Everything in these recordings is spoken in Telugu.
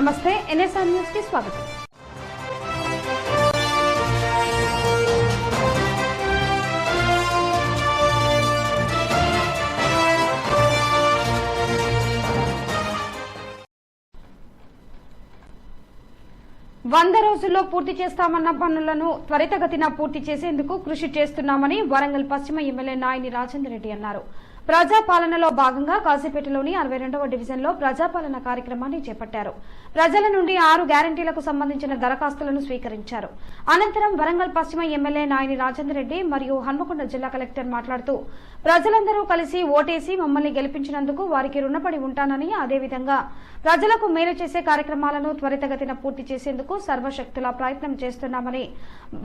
నమస్తే ఎన్ఎస్ఆర్ న్యూస్ కి స్వాగతం. వంద రోజుల్లో పూర్తి చేస్తామన్న పనులను త్వరితగతిన పూర్తి చేసేందుకు కృషి చేస్తున్నామని వరంగల్ పశ్చిమ ఎమ్మెల్యే నాయని రాజేందర్ రెడ్డి అన్నారు. ప్రజాపాలనలో భాగంగా కాశీపేటలోని 62వ డివిజన్లో ప్రజాపాలన కార్యక్రమాన్ని చేపట్టారు. ప్రజల నుండి 6 గ్యారంటీలకు సంబంధించిన దరఖాస్తులను స్వీకరించారు. అనంతరం వరంగల్ పశ్చిమ ఎమ్మెల్యే నాయని రాజేందర్ రెడ్డి మరియు హన్మకొండ జిల్లా కలెక్టర్ మాట్లాడుతూ ప్రజలందరూ కలిసి ఓటేసి మమ్మల్ని గెలిపించినందుకు వారికి రుణపడి ఉంటానని, అదేవిధంగా ప్రజలకు మేలు చేసే కార్యక్రమాలను త్వరితగతిన పూర్తి చేసేందుకు సర్వశక్తులా ప్రయత్నం చేస్తున్నామని,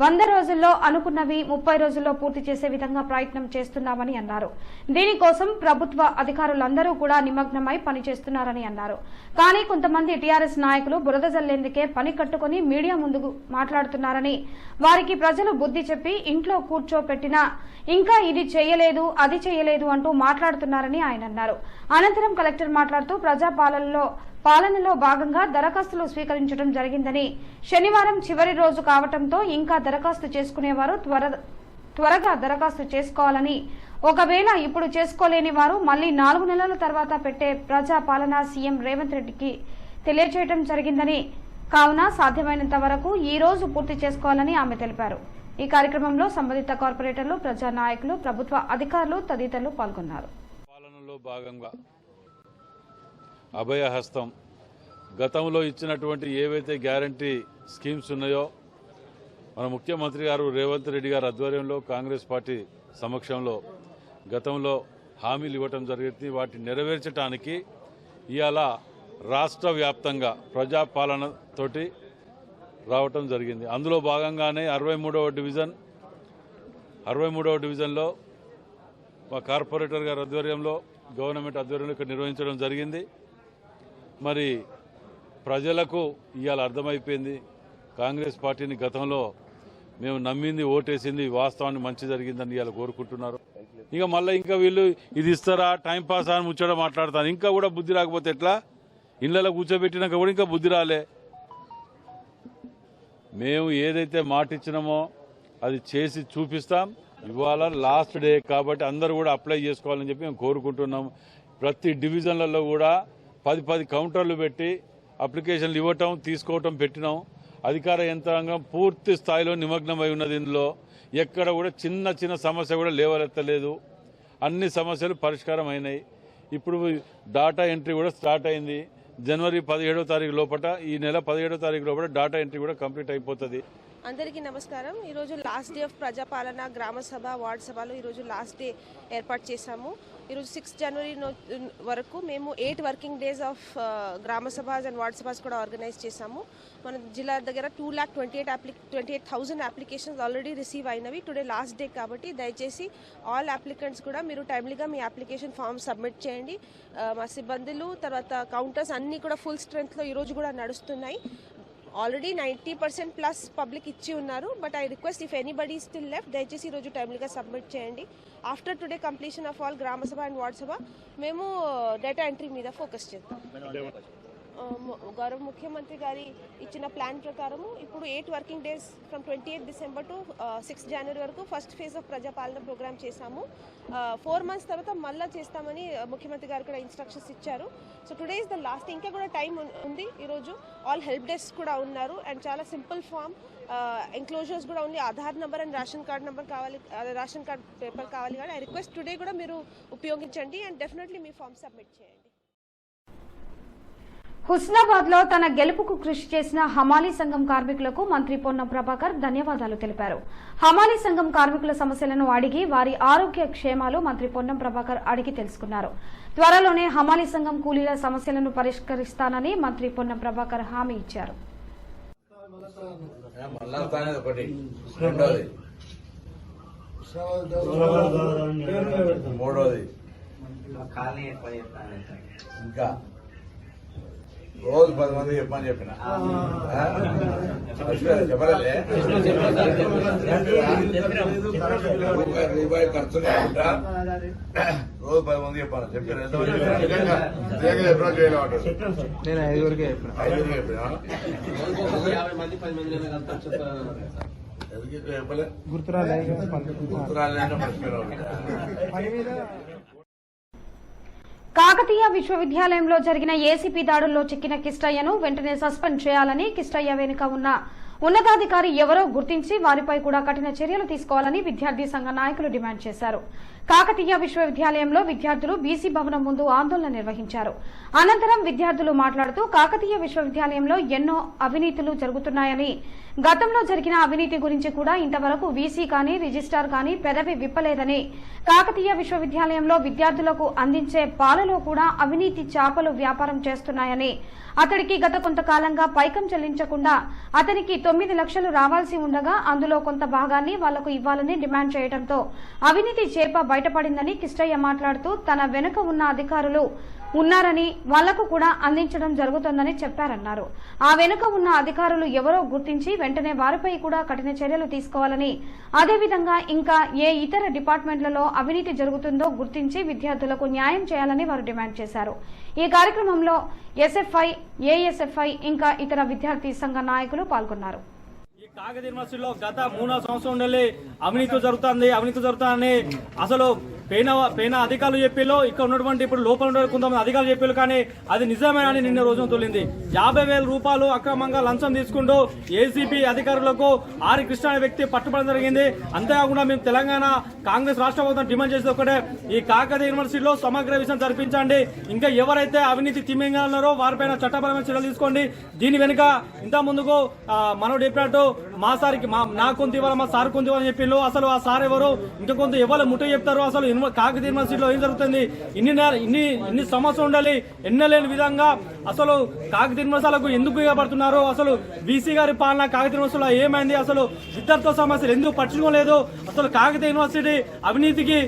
100 రోజుల్లో అనుకున్నవి 30 రోజుల్లో పూర్తి చేసే విధంగా ప్రయత్నం చేస్తున్నామని అన్నారు. దీనికోసం ప్రభుత్వ అధికారులందరూ కూడా నిమగ్నమై పనిచేస్తున్నారని అన్నారు. కానీ కొంతమంది టీఆర్ఎస్ నాయకులు బురద జల్లేందుకే పని కట్టుకుని మీడియా ముందుకు మాట్లాడుతున్నారని, వారికి ప్రజలు బుద్ధి చెప్పి ఇంట్లో కూర్చోపెట్టినా ఇంకా ఇది చేయలేదు అది చేయలేదు అంటూ మాట్లాడుతున్నారని ఆయన అన్నారు. అనంతరం కలెక్టర్ మాట్లాడుతూ పాలనలో భాగంగా దరఖాస్తులు స్వీకరించడం జరిగిందని, శనివారం చివరి రోజు కావడంతో ఇంకా దరఖాస్తు చేసుకునేవారు త్వరగా దరఖాస్తు చేసుకోవాలని, ఒకవేళ ఇప్పుడు చేసుకోలేని వారు మళ్లీ 4 నెలల తర్వాత పెట్టే ప్రజాపాలన సీఎం రేవంత్ రెడ్డికి తెలియజేయడం జరిగిందని, కావున సాధ్యమైనంత వరకు ఈ రోజు పూర్తి చేసుకోవాలని ఆమె తెలిపారు. ఈ కార్యక్రమంలో సంబంధిత కార్పొరేటర్లు, ప్రజా నాయకులు, ప్రభుత్వ అధికారులు తదితరులు పాల్గొన్నారు. పాలనలో భాగంగా అభయహస్తం గతంలో ఇచ్చినటువంటి ఏవైతే గ్యారంటీ స్కీమ్స్ ఉన్నాయో మన ముఖ్యమంత్రి గారు రేవంత్ రెడ్డి గారి ఆధ్వర్యంలో కాంగ్రెస్ పార్టీ సమక్షంలో గతంలో హామీలు ఇవ్వటం జరిగింది. వాటిని నెరవేర్చడానికి ఇవాళ రాష్ట్ర వ్యాప్తంగా ప్రజాపాలనతోటి రావటం జరిగింది. అందులో భాగంగానే 63వ డివిజన్లో మా కార్పొరేటర్ గారి ఆధ్వర్యంలో, గవర్నమెంట్ ఆధ్వర్యంలో ఇక్కడ నిర్వహించడం జరిగింది. మరి ప్రజలకు ఇవాళ అర్థమైపోయింది, కాంగ్రెస్ పార్టీని గతంలో మేము నమ్మింది, ఓటేసింది, వాస్తవాన్ని మంచి జరిగిందని ఇవాళ కోరుకుంటున్నారు. ఇక మళ్ళీ ఇంకా వీళ్ళు ఇది ఇస్తారా, టైంపాస్ అని ముచ్చట మాట్లాడతారు. ఇంకా కూడా బుద్ధి రాకపోతే ఎట్లా? ఇళ్లలో కూర్చోబెట్టినాక కూడా ఇంకా బుద్ధి రాలే. మేము ఏదైతే మాట ఇచ్చినామో అది చేసి చూపిస్తాం. ఇవాళ లాస్ట్ డే కాబట్టి అందరూ కూడా అప్లై చేసుకోవాలని చెప్పి మేము కోరుకుంటున్నాం. ప్రతి డివిజన్లలో కూడా 10 కౌంటర్లు పెట్టి అప్లికేషన్లు ఇవ్వటం, తీసుకోవటం పెట్టినాం. అధికార యంత్రాంగం పూర్తి స్థాయిలో నిమగ్నమై ఉన్నది. ఇందులో ఎక్కడ కూడా చిన్న సమస్య కూడా లేవలెత్తలేదు. అన్ని సమస్యలు పరిష్కారం అయినాయి. ఇప్పుడు డాటా ఎంట్రీ కూడా స్టార్ట్ అయింది. జనవరి 17వ తారీఖు లోపల, ఈ నెల 17వ తారీఖు లోపల డాటా ఎంట్రీ కూడా కంప్లీట్ అయిపోతుంది. అందరికీ నమస్కారం. ఈరోజు లాస్ట్ డే ఆఫ్ ప్రజాపాలన గ్రామ సభ, వార్డు సభలో ఈరోజు లాస్ట్ డే ఏర్పాటు చేశాము. ఈరోజు 6 జనవరి వరకు మేము 8 వర్కింగ్ డేస్ ఆఫ్ గ్రామ సభాస్ అండ్ వార్డ్ సభాస్ కూడా ఆర్గనైజ్ చేశాము. మన జిల్లా దగ్గర 2,28,000 అప్లికేషన్స్ ఆల్రెడీ రిసీవ్ అయినవి. టుడే లాస్ట్ డే కాబట్టి దయచేసి ఆల్ అప్లికెంట్స్ కూడా మీరు టైమ్లీగా మీ అప్లికేషన్ ఫామ్ సబ్మిట్ చేయండి. మా సిబ్బందులు, తర్వాత కౌంటర్స్ అన్నీ కూడా ఫుల్ స్ట్రెంగ్త్లో ఈరోజు కూడా నడుస్తున్నాయి. ఆల్రెడీ 90% ప్లస్ పబ్లిక్ ఇచ్చి ఉన్నారు. But I request if anybody still left, దయచేసి ఈరోజు టైమ్లీగా సబ్మిట్ చేయండి. After today completion of all గ్రామ సభ అండ్ వార్డ్ సభ మేము డేటా ఎంట్రీ మీద ఫోకస్ చేద్దాం. గౌరవ ముఖ్యమంత్రి గారి ఇచ్చిన ప్లాన్ ప్రకారము ఇప్పుడు 8 working days from 28 December to 6 జనవరి వరకు first phase of Prajapalana program చేశాము. 4 మంత్స్ తర్వాత మళ్ళీ చేస్తామని ముఖ్యమంత్రి గారు కూడా ఇన్స్ట్రక్షన్స్ ఇచ్చారు. So today is the last. ఇంకా కూడా టైం ఉంది. ఈరోజు ఆల్ హెల్ప్ డెస్క్ కూడా ఉన్నారు అండ్ చాలా సింపుల్ ఫామ్, ఎన్క్లోజర్స్ కూడా ఉంది. Aadhaar number and ration card number కావాలి, రేషన్ కార్డ్ పేపర్ కావాలి. కానీ ఐ రిక్వెస్ట్ టుడే కూడా మీరు ఉపయోగించండి అండ్ డెఫినెట్లీ మీ ఫామ్ సబ్మిట్ చేయండి. హుస్నాబాద్ లో తన గెలుపుకు కృషి చేసిన హమాలీ సంఘం కార్మికులకు మంత్రి పొన్నం ప్రభాకర్ ధన్యవాదాలు తెలిపారు. హమాలీ సంఘం కార్మికుల సమస్యలను అడిగి వారి ఆరోగ్య క్షేమాలు మంత్రి పొన్నం ప్రభాకర్ అడిగి తెలుసుకున్నారు. త్వరలోనే హమాలీ సంఘం కూలీల సమస్యలను పరిష్కరిస్తానని మంత్రి పొన్నం ప్రభాకర్ హామీ ఇచ్చారు. రోజు 10 మంది చెప్పని చెప్పిన చెప్పలే రూపాయి ఖర్చు లేకుండా రోజు 10 మంది చెప్పాను. చెప్పాను ఎంతమంది చెప్పినా చేయలేమంటారు. నేను 5 చెప్పిన. 5 చెప్పినా చెప్పలే గుర్తురాలేదంటే మర్చిపోయినా. కాకతీయ విశ్వవిద్యాలయంలో జరిగిన ఏసీపీ దాడుల్లో చిక్కిన కిష్టయ్యను వెంటనే సస్పెండ్ చేయాలని, కిష్టయ్య వెనుక ఉన్న ఉన్నతాధికారి ఎవరో గుర్తించి వారిపై కూడా కఠిన చర్యలు తీసుకోవాలని విద్యార్థి సంఘ నాయకులు డిమాండ్ చేశారు. కాకతీయ విశ్వవిద్యాలయంలో విద్యార్థులు బీసీ భవనం ముందు ఆందోళన నిర్వహించారు. అనంతరం విద్యార్థులు మాట్లాడుతూ కాకతీయ విశ్వవిద్యాలయంలో ఎన్నో అవినీతులు జరుగుతున్నాయని, గతంలో జరిగిన అవినీతి గురించి కూడా ఇంతవరకు వీసీ కానీ రిజిస్ట్రార్ కానీ పెదవి విప్పలేదని, కాకతీయ విశ్వవిద్యాలయంలో విద్యార్థులకు అందించే పాలలో కూడా అవినీతి చేపలు వ్యాపారం చేస్తున్నాయని, అతడికి గత కొంతకాలంగా పైకం చెల్లించకుండా అతనికి 9 లక్షలు రావాల్సి ఉండగా అందులో కొంత భాగాన్ని వాళ్లకు ఇవ్వాలని డిమాండ్ చేయడంతో అవినీతి చేప బయటపడిందని కిష్టయ్య మాట్లాడుతూ తన వెనుక ఉన్న అధికారులు ఉన్నారని, వాళ్లకు కూడా అందించడం జరుగుతోందని చెప్పారన్నారు. ఆ వెనుక ఉన్న అధికారులు ఎవరో గుర్తించి వెంటనే వారిపై కూడా కఠిన చర్యలు తీసుకోవాలని, అదేవిధంగా ఇంకా ఏ ఇతర డిపార్ట్మెంట్లలో అవినీతి జరుగుతుందో గుర్తించి విద్యార్థులకు న్యాయం చేయాలని వారు డిమాండ్ చేశారు. ఈ కార్యక్రమంలో ఎస్ఎఫ్ఐ, ఏఎస్ఎఫ్ఐ ఇంకా ఇతర విద్యార్థి సంఘ నాయకులు పాల్గొన్నారు. కాకతీయ యూనివర్సిటీలో గత 3 సంవత్సరం నుండి అవినీతి జరుగుతుందని అసలు పైన అధికారులు చెప్పిలో, ఇక్కడ ఉన్నటువంటి ఇప్పుడు లోపల ఉన్న కొంతమంది అధికారులు చెప్పారు. కానీ అది నిజమేనని నిన్న రోజున తోలింది. 50,000 రూపాయలు అక్రమంగా లంచం తీసుకుంటూ ఏసీపీ అధికారులకు ఆర్ కృష్ణ అనే వ్యక్తి పట్టుబడడం జరిగింది. అంతేకాకుండా మేము తెలంగాణ కాంగ్రెస్ రాష్ట్ర ప్రభుత్వం డిమాండ్ చేసేది ఒకటే, ఈ కాకతీయ యూనివర్సిటీలో సమగ్ర విషయం జరిపించండి. ఇంకా ఎవరైతే అవినీతి తిమ్మింగాలున్నారో వారిపైన చట్టపరమైన చర్యలు తీసుకోండి. దీని వెనుక ఇంత ముందుకు మనం చెప్పినట్టు మా సార్కి నా కొంత ఇవ్వాలి, మా సార్ కొంత ఇవ్వాలని చెప్పిండు. అసలు ఆ సార్ ఎవరు, ఇంకా కొంత ఎవరు ముట్ట చెప్తారు. అసలు కాకతీయ యూనివర్సిటీలో ఏం జరుగుతుంది, ఇన్ని సమస్యలు ఉండాలి, ఎన్నలేని విధంగా అసలు కాకతీయ యూనివర్సిటీలకు ఎందుకు ఇవ్వబడుతున్నారు, అసలు బీసీ గారి పాలన కాకతీయ యూనివర్సిటీలో ఏమైంది, అసలు విద్యార్థుల సమస్యలు ఎందుకు పట్టించుకోలేదు, అసలు కాకతీయ యూనివర్సిటీ అవినీతికి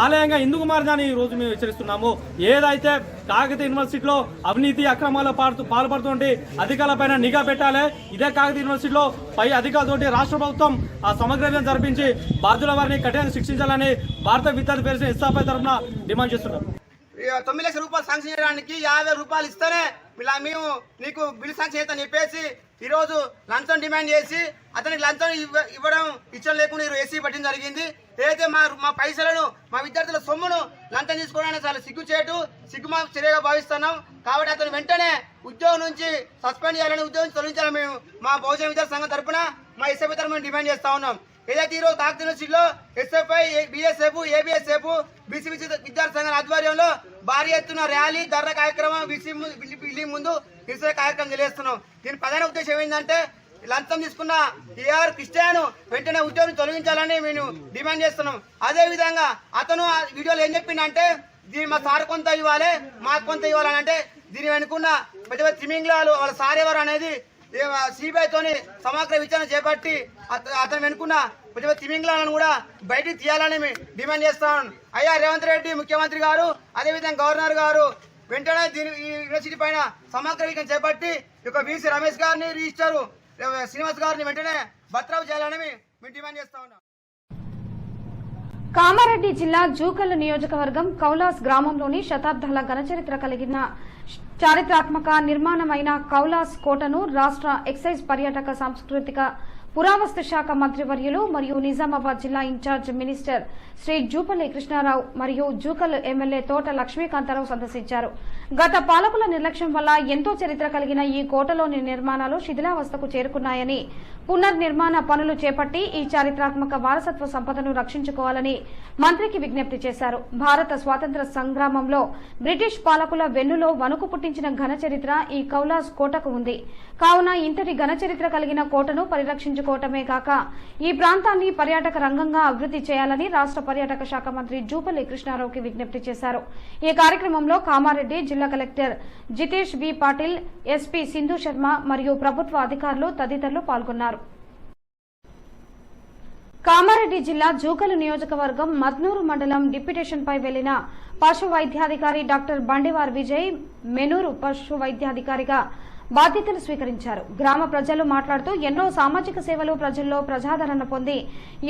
ఆలయంగా ఎందుకు మారిందని ఈ రోజు మేము హెచ్చరిస్తున్నాము. ఏదైతే కాకతీయ యూనివర్సిటీలో అవినీతి అక్రమాలు పాల్పడుతుంటే అధికారులపైన నిఘా పెట్టాలి. ఇదే కాకతీయ యూనివర్సిటీలో పై అధికారులతోటి రాష్ట్ర ప్రభుత్వం ఆ సమగ్ర విషయం జరిపించి బాధ్యుల వారిని కఠినంగా శిక్షించాలని భారత విద్యార్థి పరిషత్ ఎస్ఎఫ్ఐ తరఫున డిమాండ్ చేస్తున్నారు. 9 లక్షల రూపాయలు శాంక్షన్ చేయడానికి 50,000 రూపాయలు ఇస్తేనే మేము నీకు బిల్ శాంక్షన్ చేస్తామని చెప్పేసి ఈరోజు లంచం డిమాండ్ చేసి అతనికి లంచం ఇచ్చడం లేకుండా ఈరోజు ఏసీ పట్టడం జరిగింది. ఏదైతే మా పైసలను, మా విద్యార్థుల సొమ్మును లంచం తీసుకోవడానికి చాలా సిగ్గు చర్యగా భావిస్తున్నాం. కాబట్టి అతను వెంటనే ఉద్యోగం నుంచి సస్పెండ్ చేయాలని, ఉద్యోగం తొలగించాలని మేము మా బహుజన విద్యార్థి సంఘం తరఫున, మా ఎస్ఎఫ్ఐ తరఫున డిమాండ్ చేస్తా ఉన్నాం. ఏదైతే ఈరోజు కాకతీయ యూనివర్సిటీలో ఎస్ఎఫ్ఐ, బిఎస్ఎఫ్, ఏబిఎస్ఎఫ్, బీసీ విద్యార్థి సంఘం ఆధ్వర్యంలో భారీ ఎత్తున ర్యాలీ, ధర్నా కార్యక్రమం బిల్డింగ్ ముందు నిరసన కార్యక్రమం తెలియజేస్తున్నాం. దీని ప్రధాన ఉద్దేశం ఏంటంటే లంచం తీసుకున్న ఏఆర్ కృష్ణను వెంటనే ఉద్యోగం తొలగించాలని మేము డిమాండ్ చేస్తున్నాం. అదే విధంగా అతను వీడియోలో ఏం చెప్పిందంటే, దీని మా సార్ కొంత ఇవ్వాలి, మాకు కొంత ఇవ్వాలని. అంటే దీని వెనుకున్న పెద్ద పెద్ద తిమింగ్లాలు వాళ్ళ సార్ ఎవరు అనేది సిబిఐతోని సమగ్ర విచారణ చేపట్టి అతను వెనుకున్న పెద్ద పెద్ద తిమింగ్లాలను కూడా బయటికి తీయాలని డిమాండ్ చేస్తాం. అయ్యా రేవంత్ రెడ్డి ముఖ్యమంత్రి గారు, అదేవిధంగా గవర్నర్ గారు వెంటనే ఈ యూనివర్సిటీ పైన సమగ్ర విచారణ చేపట్టి వీసీ రమేష్ గారిని, రిజిస్టర్ శ్రీనివాస్ గారిని వెంటనే బర్తరఫ్ చేయాలని మేము డిమాండ్ చేస్తా ఉన్నాం. కామారెడ్డి జిల్లా జూకల్ నియోజకవర్గం కౌలాస్ గ్రామంలోని శతాబ్దాల ఘనచరిత్ర కలిగిన చారిత్రాత్మక నిర్మాణమైన కౌలాస్ కోటను రాష్ట్ర ఎక్సైజ్, పర్యాటక, సాంస్కృతిక, పురావస్తు శాఖ మంత్రివర్యులు మరియు నిజామాబాద్ జిల్లా ఇన్ఛార్జ్ మినిస్టర్ శ్రీ జూపల్లి కృష్ణారావు మరియు జూకల్ ఎమ్మెల్యే తోట లక్ష్మీకాంతారావు సందర్శించారు. గత పాలకుల నిర్లక్ష్యం వల్ల ఎంతో చరిత్ర కలిగిన ఈ కోటలోని నిర్మాణాలు శిథిలావస్థకు చేరుకున్నాయని, పునర్నిర్మాణ పనులు చేపట్టి ఈ చారిత్రాత్మక వారసత్వ సంపదను రక్షించుకోవాలని మంత్రికి విజ్ఞప్తి చేశారు. భారత స్వాతంత్ర సంగ్రామంలో బ్రిటిష్ పాలకుల వెన్నులో వణుకు పుట్టించిన ఘన చరిత్ర ఈ కౌలాస్ కోటకు ఉంది. కావున ఇంతటి ఘన చరిత్ర కలిగిన కోటను పరిరక్షించుకోవటమే కాక ఈ ప్రాంతాన్ని పర్యాటక రంగంగా అభివృద్ధి చేయాలని రాష్ట్ర పర్యాటక శాఖ మంత్రి జూపల్లి కృష్ణారావుకి విజ్ఞప్తి చేశారు. ఈ కార్యక్రమంలో కామారెడ్డి జిల్లా collector Jitesh B Patil, SP Sindhu Sharma మరియు ప్రభుత్వ అధికారులు తదితరులు పాల్గొన్నారు. కామారెడ్డి జిల్లా జూకల్ నియోజకవర్గం మద్నూరు మండలం డిప్యుటేషన్ పై వెళ్లిన పశు వైద్యాధికారి డాక్టర్ బండివార్ విజయ్ మెనూరు పశు వైద్యాధికారిగా బాధ్యతలు స్వీకరించారు. గ్రామ ప్రజలు మాట్లాడుతూ ఎన్నో సామాజిక సేవలు ప్రజల్లో ప్రజాదరణ పొంది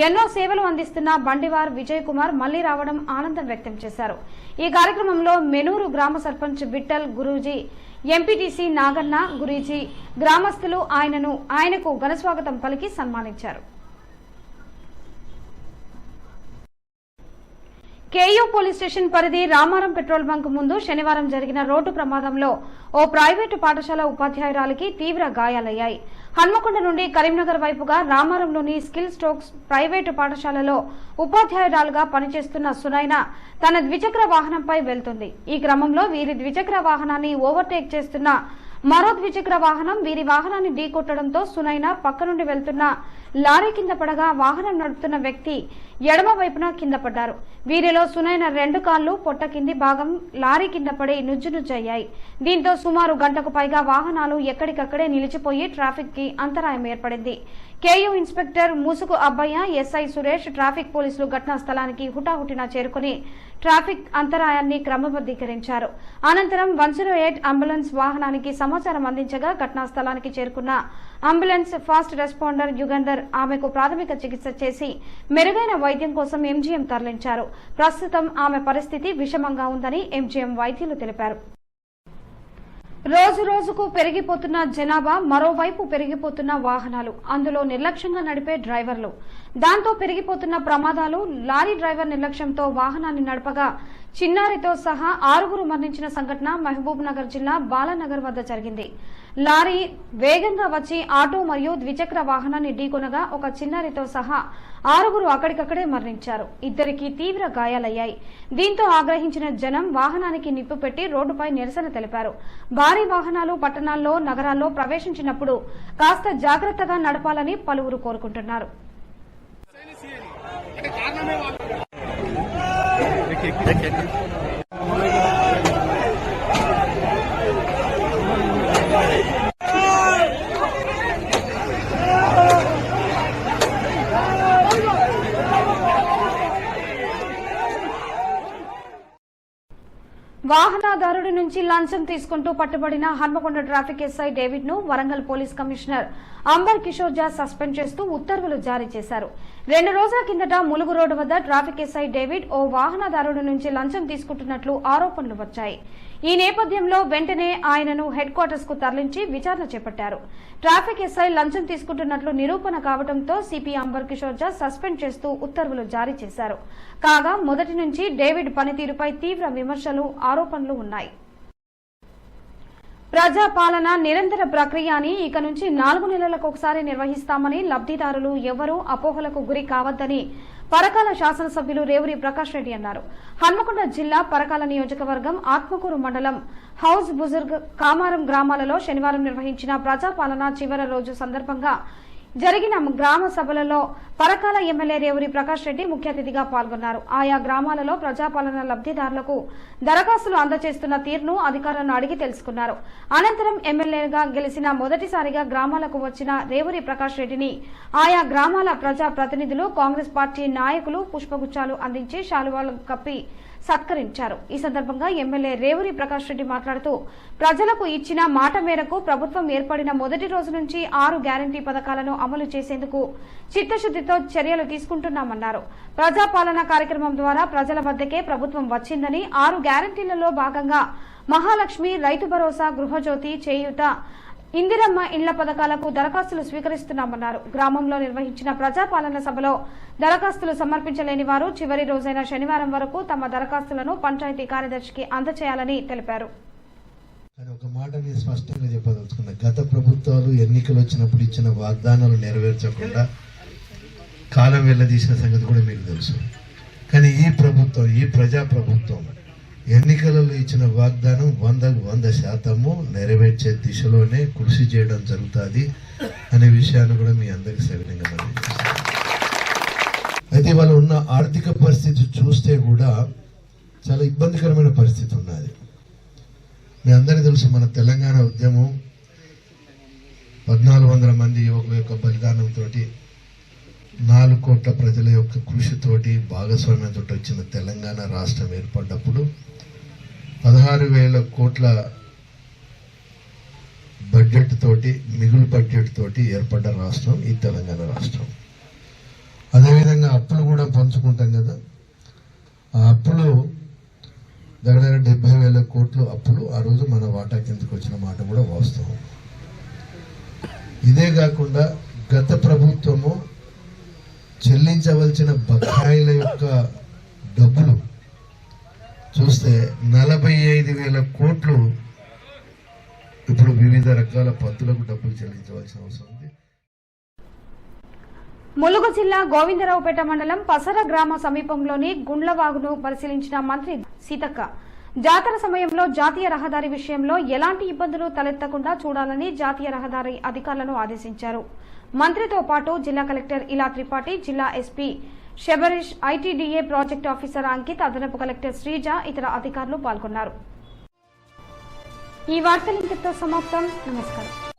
ఎన్నో సేవలు అందిస్తున్న బండివార్ విజయ్ కుమార్ మళ్లీ రావడం ఆనందం వ్యక్తం చేశారు. ఈ కార్యక్రమంలో మెనూరు గ్రామ సర్పంచ్ విఠల్ గురూజీ, ఎంపీటీసీ నాగన్న గురూజీ, గ్రామస్తులు ఆయనకు ఘనస్వాగతం పలికి సన్మానించారు. కేయూ పోలీస్ స్టేషన్ పరిధి రామారం పెట్రోల్ బంక్ ముందు శనివారం జరిగిన రోడ్డు ప్రమాదంలో ఓ ప్రైవేటు పాఠశాల ఉపాధ్యాయురాలికి తీవ్ర గాయాలయ్యాయి. హన్మకొండ నుండి కరీంనగర్ వైపుగా రామారంలోని స్కిల్ స్టోక్స్ ప్రైవేటు పాఠశాలలో ఉపాధ్యాయురాలుగా పనిచేస్తున్న సునైన తన ద్విచక్ర వాహనంపై వెళ్తుంది. ఈ క్రమంలో వీరి ద్విచక్ర వాహనాన్ని ఓవర్టేక్ చేస్తున్న మరో ద్విచక్ర వాహనం వీరి వాహనాన్ని ఢీకొట్టడంతో సునైన పక్క నుండి వెళ్తున్న లారీ కింద పడగా వాహనం నడుపుతున్న వ్యక్తి ఎడమ వైపున కింద పడ్డారు. వీరిలో సునైన 2 కాళ్లు, పొట్ట కింది భాగం లారీ కింద పడి నుజ్జునుజ్జయ్యాయి. దీంతో సుమారు గంటకు పైగా వాహనాలు ఎక్కడికక్కడే నిలిచిపోయి ట్రాఫిక్ కి అంతరాయం ఏర్పడింది. కేయూ ఇన్స్పెక్టర్ మూసుకు అబ్బయ్య, ఎస్ఐ సురేష్, ట్రాఫిక్ పోలీసులు ఘటనా స్థలానికి హుటాహుటిన చేరుకుని ట్రాఫిక్ అంతరాయాన్ని క్రమబద్దీకరించారు. అనంతరం 108 అంబులెన్స్ వాహనానికి సమాచారం అందించగా ఘటనా స్థలానికి చేరుకున్న అంబులెన్స్ ఫాస్ట్ రెస్పాండర్ యుగంధర్ ఆమెకు ప్రాథమిక చికిత్స చేసి మెరుగైన వైద్యం కోసం ఎంజీఎం తరలించారు. ప్రస్తుతం ఆమె పరిస్థితి విషమంగా ఉందని ఎంజీఎం వైద్యులు తెలిపారు. రోజు రోజుకు పెరిగిపోతున్న జనాభా, మరోవైపు పెరిగిపోతున్న వాహనాలు, అందులో నిర్లక్ష్యంగా నడిపే డ్రైవర్లు, దాంతో పెరిగిపోతున్న ప్రమాదాలు. లారీ డ్రైవర్ నిర్లక్ష్యంతో వాహనాన్ని నడపగా చిన్నారితో సహా 6 మరణించిన సంఘటన మహబూబ్ నగర్ జిల్లా బాలానగర్ వద్ద జరిగింది. లారీ వేగంగా వచ్చి ఆటో మరియు ద్విచక్ర వాహనాన్ని ఢీకొనగా ఒక చిన్నారితో సహా 6 అక్కడికక్కడే మరణించారు. 2కి తీవ్ర గాయాలయ్యాయి. దీంతో ఆగ్రహించిన జనం వాహనానికి నిప్పు పెట్టి రోడ్డుపై నిరసన తెలిపారు. భారీ వాహనాలు పట్టణాల్లో, నగరాల్లో ప్రవేశించినప్పుడు కాస్త జాగ్రత్తగా నడపాలని పలువురు కోరుకుంటున్నారు. వాహనదారుడి నుంచి లంచం తీసుకుంటూ పట్టుబడిన హన్మకొండ ట్రాఫిక్ ఎస్ఐ డేవిడ్ ను Warangal police commissioner Ambar Kishore Jha suspend చేస్తూ ఉత్తర్వులు జారీ చేశారు. 2 రోజుల కిందట ములుగు రోడ్డు వద్ద ట్రాఫిక్ ఎస్ఐ డేవిడ్ ఓ వాహనదారుడి నుంచి లంచం తీసుకుంటున్నట్లు ఆరోపణలు వచ్చాయి. ఈ నేపథ్యంలో వెంటనే ఆయనను హెడ్ క్వార్టర్స్ కు తరలించి విచారణ చేపట్టారు. ట్రాఫిక్ ఎస్ఐ లంచం తీసుకుంటున్నట్లు నిరూపణ కావడంతో CP amber Kishore Jha suspend చేస్తూ ఉత్తర్వులు జారీ చేశారు. కాగా మొదటి నుంచి డేవిడ్ పనితీరుపై తీవ్ర విమర్శలు, ఆరోపణలు ఉన్నాయి. ప్రజాపాలన నిరంతర ప్రక్రియ అని ఇక నుంచి 4 నెలలకొకసారి నిర్వహిస్తామని, లబ్దిదారులు ఎవరూ అపోహలకు గురి కావద్దని పరకాల శాసనసభ్యులు రేవూరి ప్రకాష్ రెడ్డి అన్నారు. హన్మకొండ జిల్లా పరకాల నియోజకవర్గం ఆత్మకూరు మండలం హౌజ్ బుజుర్గ్, కామారం గ్రామాలలో శనివారం నిర్వహించిన ప్రజాపాలన చివరి రోజు సందర్భంగా జరిగిన గ్రామ సభలలో పరకాల ఎమ్మెల్యే రేవూరి ప్రకాష్ రెడ్డి ముఖ్య అతిథిగా పాల్గొన్నారు. ఆయా గ్రామాలలో ప్రజాపాలన లబ్దిదారులకు దరఖాస్తులు అందజేస్తున్న తీరును అధికారులను అడిగి తెలుసుకున్నారు. అనంతరం ఎమ్మెల్యేగా గెలిచిన మొదటిసారిగా గ్రామాలకు వచ్చిన రేవూరి ప్రకాష్ రెడ్డిని ఆయా గ్రామాల ప్రజా ప్రతినిధులు, కాంగ్రెస్ పార్టీ నాయకులు పుష్పగుచ్చాలు అందించి శాలువాలు కప్పి సత్కరించారు. ఈ సందర్భంగా ఎమ్మెల్యే రేవూరి ప్రకాష్ రెడ్డి మాట్లాడుతూ ప్రజలకు ఇచ్చిన మాట మేరకు ప్రభుత్వం ఏర్పడిన మొదటి రోజు నుంచి 6 గ్యారంటీ పథకాలను అమలు చేసేందుకు చిత్తశుద్దితో చర్యలు తీసుకుంటున్నామన్నారు. ప్రజాపాలన కార్యక్రమం ద్వారా ప్రజల వద్దకే ప్రభుత్వం వచ్చిందని, 6 గ్యారంటీలలో భాగంగా మహాలక్ష్మి, రైతు భరోసా, గృహజ్యోతి, చేయూత, ఇందిరమ్మ ఇండ్ల పథకాలకు దరఖాస్తులు స్వీకరిస్తున్నామన్నారు. గ్రామంలో నిర్వహించిన ప్రజాపాలన సభలో దరఖాస్తులు సమర్పించలేని వారు చివరి రోజైన శనివారం వరకు తమ దరఖాస్తులను పంచాయతీ కార్యదర్శికి అందజేయాలని తెలిపారు. ఒక మాట నేను స్పష్టంగా చెప్పదలుచుకున్నా. గత ప్రభుత్వాలు ఎన్నికలు వచ్చినప్పుడు ఇచ్చిన వాగ్దానాలు నెరవేర్చకుండా కాలం వెళ్లదీసిన సంగతి కూడా మీకు తెలుసు. కానీ ఈ ప్రభుత్వం, ఈ ప్రజా ప్రభుత్వం ఎన్నికలలో ఇచ్చిన వాగ్దానం 100% నెరవేర్చే దిశలోనే కృషి చేయడం జరుగుతుంది అనే విషయాన్ని కూడా మీ అందరికీ సవినంగా మనం చేస్తాం. అయితే వాళ్ళు ఉన్న ఆర్థిక పరిస్థితి చూస్తే కూడా చాలా ఇబ్బందికరమైన పరిస్థితి ఉన్నది. మీ అందరికీ తెలుసు, మన తెలంగాణ ఉద్యమం 1400 మంది యువకుల యొక్క బలిదానంతో, 4 కోట్ల ప్రజల యొక్క కృషితోటి, భాగస్వామ్యంతో వచ్చిన తెలంగాణ రాష్ట్రం ఏర్పడ్డప్పుడు 16,000 కోట్ల బడ్జెట్ తోటి, మిగులు బడ్జెట్ తోటి ఏర్పడ్డ రాష్ట్రం ఈ తెలంగాణ రాష్ట్రం. అదేవిధంగా అప్పులు కూడా పంచుకుంటాం కదా, ఆ అప్పులు దగ్గర 70,000 కోట్లు అప్పులు ఆ రోజు మన వాటా కిందకు వచ్చిన మాట కూడా వాస్తవం. ఇదే కాకుండా గత ప్రభుత్వము చెల్లించవలసిన బకాయిల యొక్క డబ్బులు చూస్తే 45,000 కోట్లు ఇప్పుడు వివిధ రకాల పద్ధతులకు డబ్బులు చెల్లించవలసిన అవసరం ఉంది. ములుగు జిల్లా గోవిందరావుపేట మండలం పసర గ్రామ సమీపంలోని గుండ్లవాగును పరిశీలించిన మంత్రి సీతక్క జాతర సమయంలో జాతీయ రహదారి విషయంలో ఎలాంటి ఇబ్బందులు తలెత్తకుండా చూడాలని జాతీయ రహదారి అధికారులను ఆదేశించారు. మంత్రితో పాటు జిల్లా కలెక్టర్ ఇలా త్రిపాఠి, జిల్లా SP Shabarish, ITDA project officer Ankit, అదనపు కలెక్టర్ శ్రీజ, ఇతర అధికారులు పాల్గొన్నారు. ఈ వార్తలు ఇంతటితో సమాప్తం. నమస్కారం.